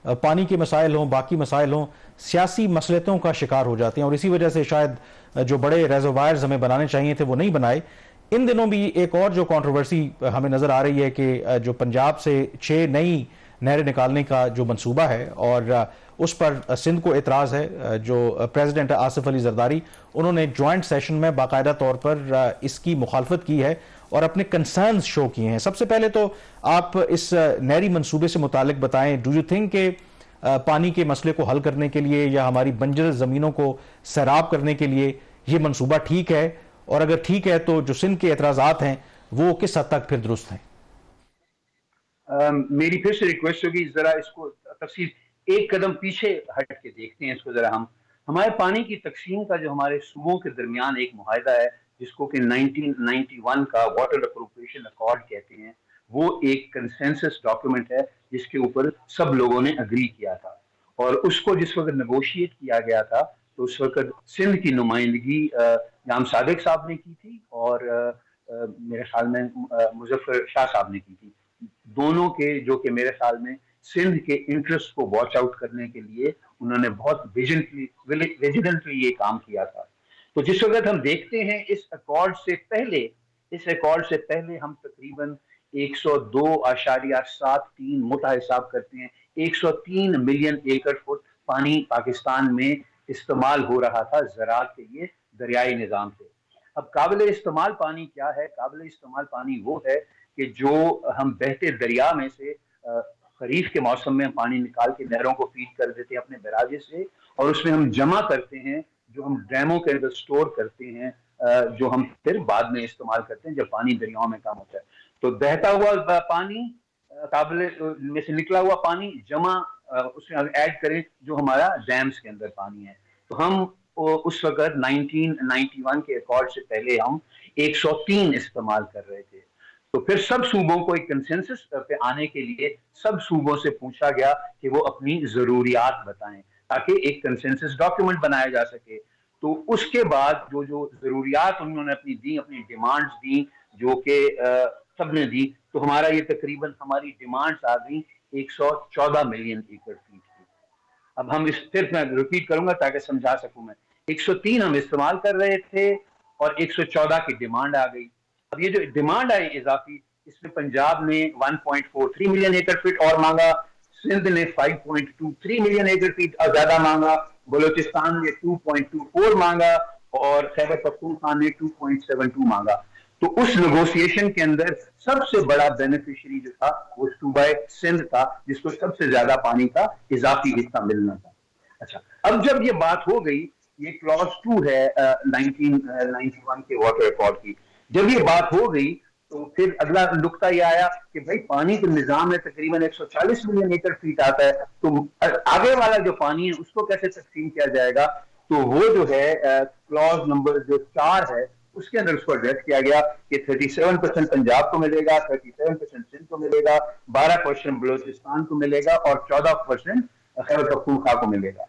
पानी के मसाइल हों, बाकी मसाइल हों, सियासी मसलतों का शिकार हो जाते हैं और इसी वजह से शायद जो बड़े रेजरवायर्स हमें बनाने चाहिए थे वो नहीं बनाए। इन दिनों भी एक और जो कंट्रोवर्सी हमें नजर आ रही है कि जो पंजाब से 6 नई नहरें निकालने का जो मंसूबा है और उस पर सिंध को एतराज़ है। जो प्रेसिडेंट आसिफ अली जरदारी, उन्होंने ज्वाइंट सेशन में बाकायदा तौर पर इसकी मुखालफत की है और अपने कंसर्न्स शो किए हैं। सबसे पहले तो आप इस नहरी मंसूबे से मुतालिक बताएं, डू यू थिंक के पानी के मसले को हल करने के लिए या हमारी बंजर ज़मीनों को सैराब करने के लिए ये मंसूबा ठीक है, और अगर ठीक है तो जो सिंध के एतराज़ात हैं वो किस हद तक फिर दुरुस्त हैं? मेरी फिर से रिक्वेस्ट होगी, जरा इसको तफसील एक कदम पीछे हट के देखते हैं इसको जरा। हम हमारे पानी की तकसीम का जो हमारे सूबों के दरमियान एक मुआहदा है जिसको कि 1991 का वाटर अप्रोप्रिएशन अकॉर्ड कहते हैं, वो एक कंसेंसस डॉक्यूमेंट है जिसके ऊपर सब लोगों ने अग्री किया था। और उसको जिस वक्त नेगोशिएट किया गया था तो उस वक्त सिंध की नुमाइंदगी जाम सादिक साहब ने की थी और मेरे ख्याल में मुजफ्फर शाह साहब ने की थी। दोनों के जो कि मेरे ख्याल में सिंध के इंटरेस्ट को वॉच आउट करने के लिए उन्होंने बहुत विजिलेंटली ये काम किया था। तो जिस वक्त हम देखते हैं इस अकॉर्ड से पहले हम तकरीबन 102.73 मोटा हिसाब करते हैं 103 मिलियन एकड़ फुट पानी पाकिस्तान में इस्तेमाल हो रहा था ज़राअत के लिए दरियाई निज़ाम से। अब काबिल इस्तेमाल पानी क्या है? काबिल इस्तेमाल पानी वो है कि जो हम बहते दरिया में से खरीफ के मौसम में हम पानी निकाल के नहरों को फीड कर देते हैं अपने बैराजे से, और उसमें हम जमा करते हैं, जो हम डैमों के अंदर स्टोर करते हैं, जो हम फिर बाद में इस्तेमाल करते हैं जब पानी दरियाओं में कम होता है। तो बहता हुआ पानी, काबिल में से निकला हुआ पानी जमा, उसमें अगर ऐड करें जो हमारा डैम्स के अंदर पानी है, तो हम उस वक्त 1991 के अकॉर्ड से पहले हम 103 इस्तेमाल कर रहे थे। तो फिर सब सूबों को एक कंसेंसस पे आने के लिए सब सूबों से पूछा गया कि वो अपनी जरूरियात बताएं ताकि एक कंसेंसस डॉक्यूमेंट बनाया जा सके। तो उसके बाद जो जो जरूरियात उन्होंने अपनी दी, अपनी डिमांड्स दी, जो कि सबने दी, तो हमारा ये तकरीबन हमारी डिमांड्स आ गई 114 मिलियन एकड़ फीट की। अब हम इस सिर्फ मैं रिपीट करूंगा ताकि समझा सकूं मैं, 103 हम इस्तेमाल कर रहे थे और 114 की डिमांड आ गई। अब ये जो डिमांड आई इजाफी, इसमें पंजाब ने 1.43 मिलियन एकड़ फीट और मांगा, सिंध ने 5.23 मिलियन एकड़ फीट ज्यादा मांगा, बलोचिस्तान ने 2.24 मांगा और खैबर पख्तूनख्वा ने 2.72 मांगा। तो उस नेगोशिएशन के अंदर सबसे बड़ा बेनिफिशियरी जो था वो सूबा सिंध था, जिसको सबसे ज्यादा पानी का इजाफी हिस्सा मिलना था। अच्छा, अब जब ये बात हो गई, ये क्लॉज 2 है 1991 के वाटर अकॉर्ड की, जब ये बात हो गई तो फिर अगला नुक्ता ये आया कि भाई पानी के निजाम में तकरीबन 140 मिलियन एकड़ फीट आता है, तो आगे वाला जो पानी है उसको कैसे तकसीम किया जाएगा? तो वो जो है क्लॉज नंबर जो 4 है उसके अंदर उसको एड्रेस किया गया कि 37% पंजाब को मिलेगा, 37% सिंध को मिलेगा, 12% बलोचिस्तान को मिलेगा और 14% खैबर पख्तूनख्वा को मिलेगा।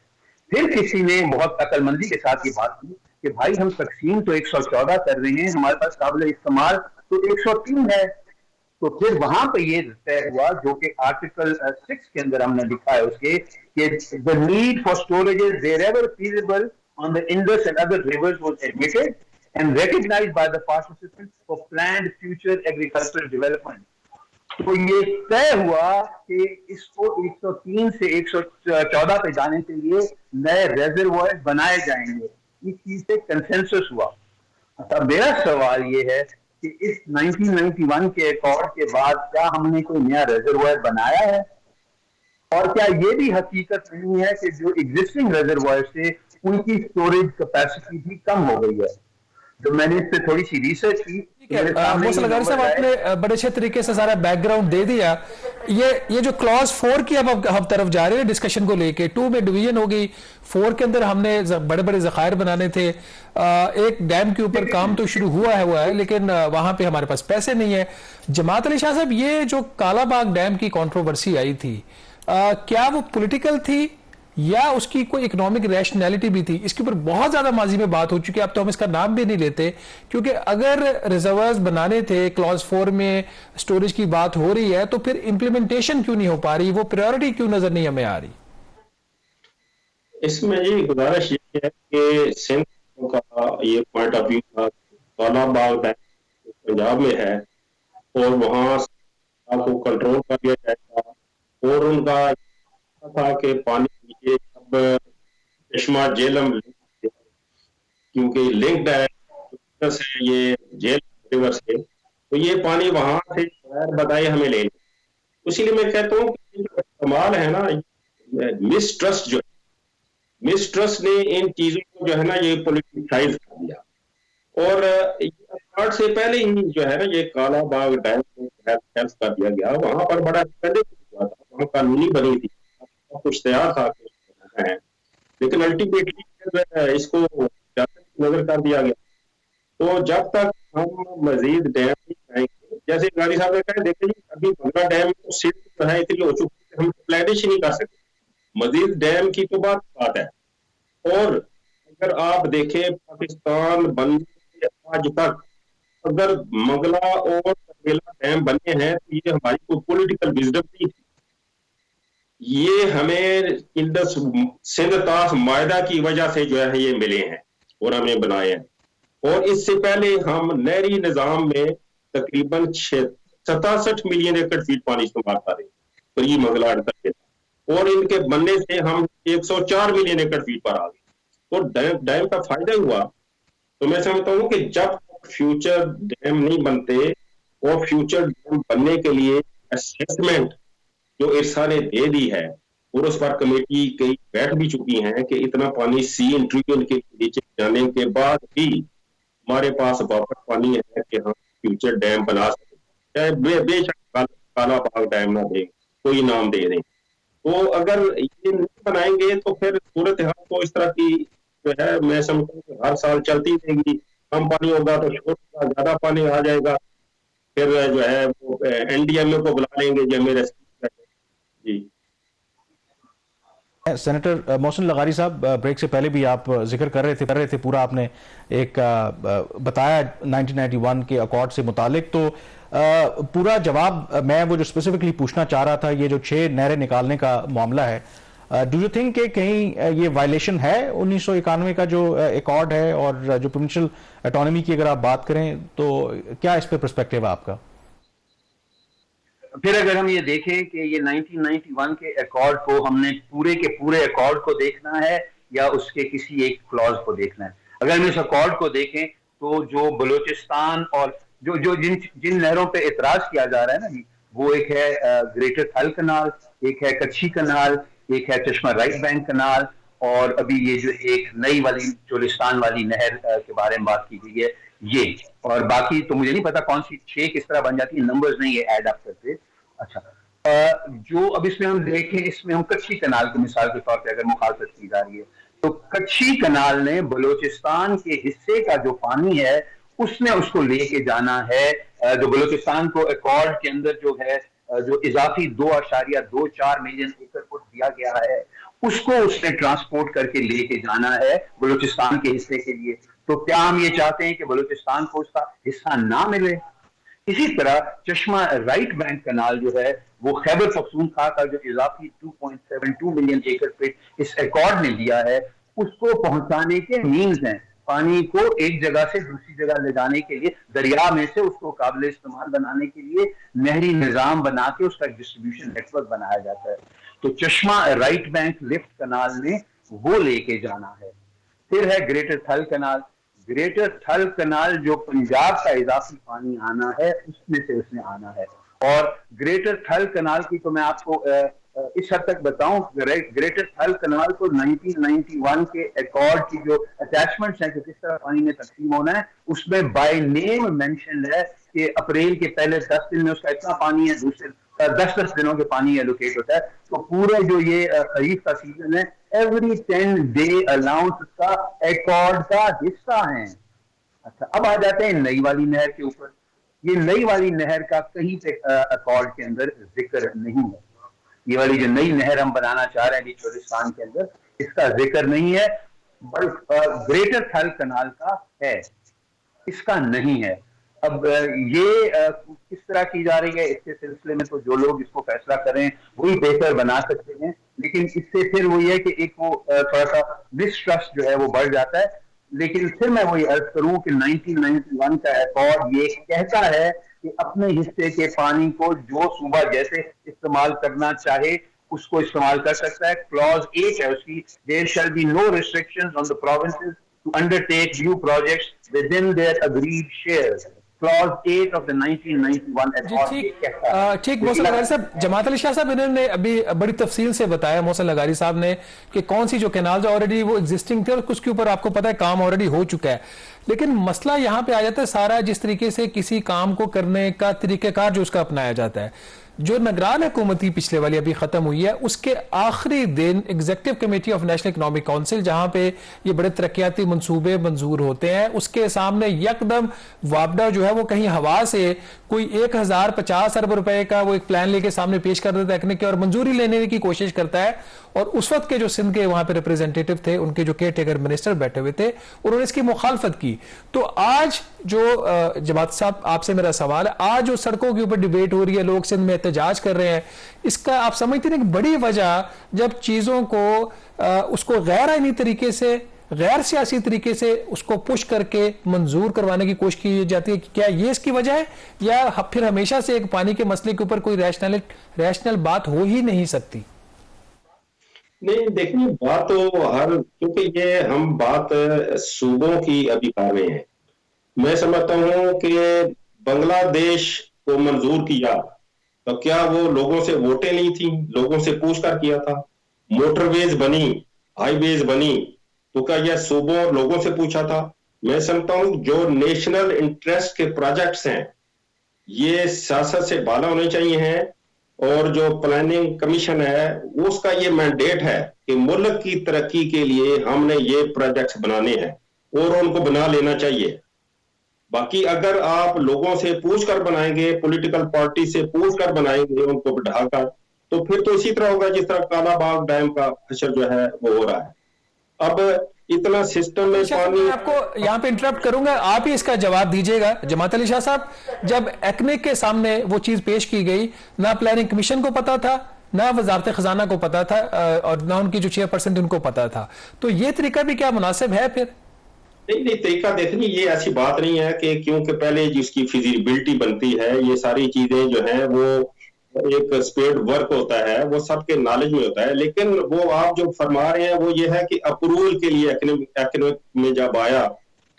फिर किसी ने बहुत अक्लमंदी के साथ ये बात की कि भाई हम तकसीम तो 114 कर रहे हैं, हमारे पास काबिल इस्तेमाल तो 103 है। तो फिर वहां पे ये तय हुआ, जो कि आर्टिकल 6 के अंदर हमने लिखा है उसके, कि the need for storages wherever feasible on the Indus and other rivers was admitted and recognised by the participants for planned future agricultural development. तो ये तय हुआ कि इसको 103 से 114 पे जाने के लिए नए रेजर्वॉयर बनाए जाएंगे। इस चीज से कंसेंसस हुआ। अब मेरा सवाल ये है कि इस 1991 के अकॉर्ड के बाद क्या हमने कोई नया रिजर्वॉयर बनाया है? और क्या ये भी हकीकत नहीं है कि जो एग्जिस्टिंग रिजर्वॉयर से उनकी स्टोरेज कैपेसिटी भी कम हो गई है? तो मैंने इस पे थोड़ी सी रिसर्च की। मुसलगर साहब, आपने बड़े अच्छे तरीके से सारा बैकग्राउंड दे दिया। ये जो क्लॉज 4 की अब हम तरफ जा रहे हैं डिस्कशन को लेके, 2 में डिवीजन हो गई, 4 के अंदर हमने बड़े बड़े जखायर बनाने थे। एक डैम के ऊपर काम तो शुरू हुआ है लेकिन वहां पे हमारे पास पैसे नहीं है। जमात अली शाह साहब, ये जो कालाबाग डैम की कंट्रोवर्सी आई थी, क्या वो पॉलिटिकल थी या उसकी कोई इकोनॉमिक रैशनैलिटी भी थी? इसके ऊपर बहुत ज्यादा माजी में बात हो चुकी है, अब तो हम इसका नाम भी नहीं लेते, क्योंकि अगर रिजर्वर्स बनाने थे, क्लॉज 4 में स्टोरेज की बात हो रही है, तो फिर इंप्लीमेंटेशन क्यों नहीं हो पा रही, वो प्रायोरिटी क्यों नजर नहीं हमें आ रही? इसमें जी गुजारिश ये है कि सिंध का ये पॉइंट ऑफ व्यू था, कालाबाग डैम पंजाब में है और वहां को कंट्रोल कर लिया जाएगा, और उनका था कि पानी नीचे अब चश्मा झेलम, क्योंकि लिंक्ड है से ये जेल रिवर से, तो ये पानी वहां से बताए हमें ले, इसीलिए मैं कहता हूँ कि जो कमाल है ना, मिसट्रस्ट जो मिसट्रस्ट ने इन चीजों को जो है ना ये पॉलिटिसाइज कर दिया, और स्टार्ट से पहले ही जो है ना ये काला बाग डैम को कर दिया गया, वहां पर बड़ा हुआ था, वहां कानूनी बनी थी, कुछ तैयार था है, लेकिन अल्टीमेटली इसको नजर कर दिया गया। तो जब तक हम मजीद डैम नहीं बनाएंगे, जैसे गाड़ी साहब ने कहा, देखिए जी अभी बंगला डैम सिर्फ जो है इतनी हो चुकी है, हम रिप्लेनिश ही नहीं कर सकते, मजीद डैम की तो बात है। और अगर आप देखें पाकिस्तान बनने आज तक अगर मंगला और करेला डैम बने हैं, तो ये हमारी कोई पॉलिटिकल विजडम नहीं थी, ये हमें इंडस सिंध तास मायदा की वजह से जो है ये मिले हैं और हमने बनाए हैं। और इससे पहले हम नहरी निजाम में तकरीबन 67 मिलियन एकड़ फीट पानी इस्तेमाल कर रहे प्री मंगला तक, और इनके बनने से हम 104 मिलियन एकड़ फीट पर आ गए, तो डैम का फायदा हुआ। तो मैं समझता हूँ कि जब फ्यूचर डैम नहीं बनते और फ्यूचर डैम बनने के लिए असेसमेंट जो इरसा ने दे दी है, और उस पर कमेटी कई बैठ भी चुकी हैं कि इतना पानी सी इंट्रिलियन के नीचे जाने के बाद भी हमारे पास वापस पानी है कि हम फ्यूचर डैम बना सकते, चाहे बेशक काला बाग डैम ना दे, कोई नाम दे दें। तो अगर ये नहीं बनाएंगे तो फिर सूरत हाल तो इस तरह की जो है मैं समझता हूँ हर साल चलती रहेगी, कम पानी होगा तो शोर होगा, ज्यादा पानी आ जाएगा, फिर जो है वो एनडीएमए को बुला लेंगे जो मेरे जी। सेनेटर मोहसिन लगारी साहब, ब्रेक से पहले भी आप जिक्र कर रहे थे पूरा आपने एक बताया 1991 के अकॉर्ड से मुतालिक, तो पूरा जवाब मैं वो जो स्पेसिफिकली पूछना चाह रहा था, ये जो 6 नहरें निकालने का मामला है, डू यू थिंक कि कहीं ये वायलेशन है 1991 का जो अकॉर्ड है, और जो प्रोविंशियल ऑटोनॉमी की अगर आप बात करें तो क्या इस पे पर्सपेक्टिव है आपका? फिर अगर हम ये देखें कि ये 1991 के अकॉर्ड को हमने पूरे के पूरे अकॉर्ड को देखना है या उसके किसी एक क्लॉज को देखना है। अगर हम इस अकॉर्ड को देखें तो जो बलूचिस्तान और जो जिन नहरों पे इतराज किया जा रहा है ना जी, वो एक है ग्रेटर थल कनाल, एक है कच्छी कनाल, एक है चश्मा राइट बैंक कनाल, और अभी ये जो एक नई वाली चोलिस्तान वाली नहर के बारे में बात की गई है ये, और बाकी तो मुझे नहीं पता कौन सी 6 किस तरह बन जाती है, नंबर्स नहीं ये ऐड अप करते। अच्छा, जो अब इसमें हम देखें, इसमें हम कच्छी कनाल की मिसाल के तौर पे अगर मुखालफत की जा रही है, तो कच्छी कनाल ने बलूचिस्तान के हिस्से का जो पानी है उसने उसको लेके जाना है, जो बलूचिस्तान को अकॉर्ड के अंदर जो है जो इजाफी 2.24 मिलियन एकड़ फुट दिया गया है, उसको उसने ट्रांसपोर्ट करके लेके जाना है बलूचिस्तान के हिस्से के लिए। तो क्या हम ये चाहते हैं कि बलूचिस्तान को उसका हिस्सा ना मिले? इसी तरह चश्मा राइट बैंक कनाल जो है वो खैबर पख्तूनख्वा का जो इजाफी 2.72 मिलियन एकड़ फीट इस अकॉर्ड ने दिया है, उसको पहुंचाने के मीन्स हैं। पानी को एक जगह से दूसरी जगह ले जाने के लिए, दरिया में से उसको काबिल इस्तेमाल बनाने के लिए नहरी निजाम बना के उसका डिस्ट्रीब्यूशन नेटवर्क बनाया जाता है। तो चश्मा राइट बैंक लिफ्ट कनाल ने वो लेके जाना है। फिर है ग्रेटर थल कनाल। ग्रेटर थल कनाल जो पंजाब का इजाफी पानी आना है उसमें से उसने आना है, और ग्रेटर थल कनाल की तो मैं आपको इस हद तक बताऊं, ग्रेटर थल कनाल को 1991 के अकॉर्ड की जो अटैचमेंट्स हैं कि किस तरह पानी में तकसीम होना है, उसमें बाय नेम मेंशन है कि अप्रैल के पहले 10 दिन में उसका इतना पानी है, दूसरे 10 दिनों के पानी एलोकेट होता है। तो पूरे जो ये खरीफ का सीजन है, एवरी 10 डे अलाउंस का अकॉर्ड का हिस्सा है। अच्छा, अब आ जाते हैं नई वाली नहर के ऊपर। ये नई वाली नहर का कहीं पे अकॉर्ड के अंदर जिक्र नहीं है। ये वाली जो नई नहर हम बनाना चाह रहे हैं बलूचिस्तान के अंदर, इसका जिक्र नहीं है। ग्रेटर थल कनाल का है, इसका नहीं है। अब ये किस तरह की जा रही है, इसके सिलसिले में तो जो लोग इसको फैसला करें वही बेहतर बना सकते हैं, लेकिन इससे फिर वही है कि एक वो थोड़ा सा मिसट्रस्ट जो है वो बढ़ जाता है। लेकिन फिर मैं वही अर्ज करूं कि 1991 का अकॉर्ड ये कहता है कि अपने हिस्से के पानी को जो सूबा जैसे इस्तेमाल करना चाहे उसको इस्तेमाल कर सकता है। क्लॉज 8 है उसकी, there shall be no restrictions on the provinces to undertake new projects within their agreed shares. Clause 8 of the 1991 accord. ठीक मोहसिन लगारी साहब, जमात अली शाह साहब इन्होंने अभी बड़ी तफसील से बताया मोहसिन लगारी साहब ने कि कौन सी जो कैनाल ऑलरेडी वो एग्जिस्टिंग थे और उसके ऊपर आपको पता है काम ऑलरेडी हो चुका है। लेकिन मसला यहाँ पे आ जाता है सारा जिस तरीके से किसी काम को करने का तरीकेकार जो उसका अपनाया जाता है। जो निगरान हुकूमती पिछले वाली अभी खत्म हुई है, उसके आखिरी दिन executive committee of national economic council जहां पे ये बड़े तरक्याती मंसूबे मंजूर होते हैं, उसके सामने यकदम वापडा जो है वो कहीं हवा से कोई 1050 अरब रुपए का वो एक प्लान लेके सामने पेश कर देता है कि और मंजूरी लेने की कोशिश करता है। और उस वक्त के जो सिंध के वहां पे रिप्रेजेंटेटिव थे, उनके जो केयर टेकर मिनिस्टर बैठे हुए थे, उन्होंने इसकी मुखालफत की। तो आज जो जमात साहब आपसे मेरा सवाल है, आज जो सड़कों के ऊपर डिबेट हो रही है, लोग सिंध में एहतजाज कर रहे हैं, इसका आप समझते हैं कि बड़ी वजह जब चीजों को उसको गैर आईनी तरीके से, गैर सियासी तरीके से उसको पुश करके मंजूर करवाने की कोशिश की जाती है, क्या ये इसकी वजह है, या फिर हमेशा से एक पानी के मसले के ऊपर कोई रैशनल बात हो ही नहीं सकती? नहीं, देखिए बात तो क्योंकि ये हम बात सूबों की अभी कर रहे हैं। मैं समझता हूं कि बांग्लादेश को मंजूर किया तो क्या वो लोगों से वोटें ली थी, लोगों से पूछ कर किया था? मोटरवेज बनी, हाईवेज बनी, तो क्या यह सूबों और लोगों से पूछा था? मैं समझता हूं जो नेशनल इंटरेस्ट के प्रोजेक्ट्स हैं ये सियासत से बाला होने चाहिए हैं, और जो प्लानिंग कमीशन है उसका ये मैंडेट है कि मुल्क की तरक्की के लिए हमने ये प्रोजेक्ट्स बनाने हैं और उनको बना लेना चाहिए। बाकी अगर आप लोगों से पूछ कर बनाएंगे, पॉलिटिकल पार्टी से पूछ कर बनाएंगे उनको बिठाकर, तो फिर तो इसी तरह होगा जिस तरह कालाबाग डैम का हशर जो है वो हो रहा है। अब इतना सिस्टम में पानी। मैं आपको यहाँ पे इंटरप्ट करूंगा, आप ही इसका जवाब दीजिएगा। जमात अली शाह साहब, जब एक्नेक के सामने वो चीज पेश की गई, ना प्लानिंग कमीशन को पता था, ना वजारत खजाना को पता था, और ना उनकी जो चेयरपर्सन उनको पता था, तो ये तरीका भी क्या मुनासिब है फिर? नहीं, तरीका देखनी ये ऐसी बात नहीं है कि क्योंकि पहले जिसकी फिजिबिलिटी बनती है, ये सारी चीजें जो है वो एक स्पेड वर्क होता है, वो सबके नॉलेज में होता है। लेकिन वो आप जो फरमा रहे हैं वो ये है कि अप्रूवल के लिए एकेडमिक में जब आया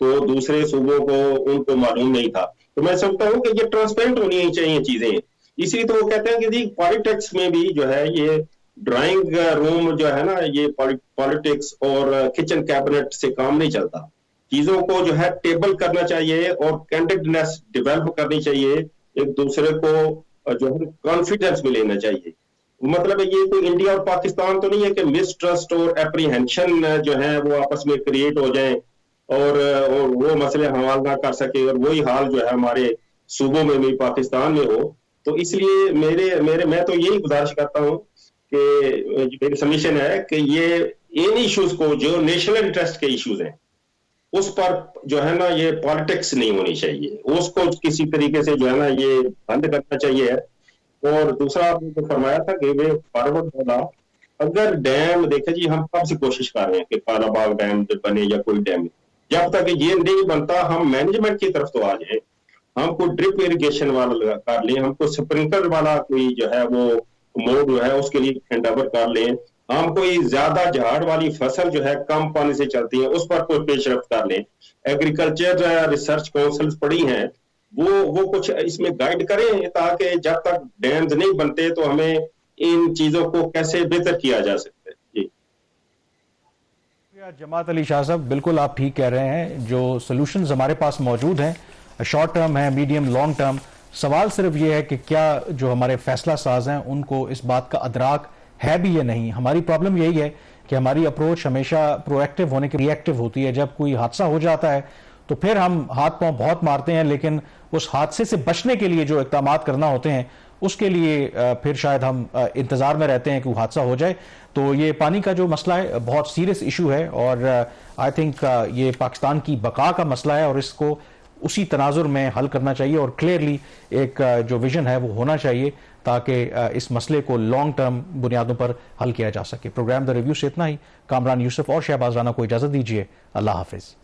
तो दूसरे सूबों को उनको मालूम नहीं था। तो मैं समझता हूँ कि ये ट्रांसपेरेंट होनी चाहिए चीजें। इसलिए तो वो कहते हैं कि पॉलिटिक्स में भी जो है ये ड्राइंग रूम जो है ना, ये पॉलिटिक्स और किचन कैबिनेट से काम नहीं चलता। चीजों को जो है टेबल करना चाहिए और कैंडिडेटनेस डेवलप करनी चाहिए, एक दूसरे को जो है कॉन्फिडेंस में लेना चाहिए। मतलब ये कोई इंडिया और पाकिस्तान तो नहीं है कि मिसट्रस्ट और एप्रीहेंशन जो है वो आपस में क्रिएट हो जाए और वो मसले हल ना कर सके, और वही हाल जो है हमारे सूबों में भी पाकिस्तान में हो। तो इसलिए मैं तो यही गुजारिश करता हूँ कि मेरी सबमिशन है कि ये इन इश्यूज को जो नेशनल इंटरेस्ट के इश्यूज हैं उस पर जो है ना ये पॉलिटिक्स नहीं होनी चाहिए, उसको किसी तरीके से जो है ना ये बंद करना चाहिए। और दूसरा आपने तो फरमाया था कि वे फॉरवर्ड बोला, अगर डैम देखे जी, हम कब से कोशिश कर रहे हैं कि कालाबाग डैम बने या कोई डैम, जब तक ये नहीं बनता हम मैनेजमेंट की तरफ तो आ जाए, हमको ड्रिप इरिगेशन वाला कर लें, हमको स्प्रिंकलर वाला कोई जो है वो मोड जो है उसके लिए एंडेवर कर लें, हम कोई ज्यादा झाड़ वाली फसल जो है कम पानी से चलती है उस पर कोई पेशरफ्त कर लें। एग्रीकल्चर रिसर्च काउंसिल्स पड़ी हैं, वो कुछ इसमें गाइड करें ताकि जब तक डैम्स नहीं बनते तो हमें इन चीजों को कैसे बेहतर किया जा सकता है। जी जमात अली शाह साहब, बिल्कुल आप ठीक कह रहे हैं। जो सोल्यूशंस हमारे पास मौजूद हैं, शॉर्ट टर्म है, मीडियम लॉन्ग टर्म, सवाल सिर्फ ये है कि क्या जो हमारे फैसला साज हैं उनको इस बात का अदराक है भी या नहीं। हमारी प्रॉब्लम यही है कि हमारी अप्रोच हमेशा प्रोएक्टिव होने की रिएक्टिव होती है। जब कोई हादसा हो जाता है तो फिर हम हाथ पांव बहुत मारते हैं, लेकिन उस हादसे से बचने के लिए जो इक़दाम करना होते हैं उसके लिए फिर शायद हम इंतजार में रहते हैं कि वो हादसा हो जाए। तो ये पानी का जो मसला है बहुत सीरियस इशू है और आई थिंक ये पाकिस्तान की बका का मसला है और इसको उसी तनाजुर में हल करना चाहिए और क्लियरली एक जो विजन है वो होना चाहिए ताकि इस मसले को लॉन्ग टर्म बुनियादों पर हल किया जा सके। प्रोग्राम द रिव्यू से इतना ही। कामरान यूसुफ और शहबाज राना को इजाजत दीजिए। अल्लाह हाफिज।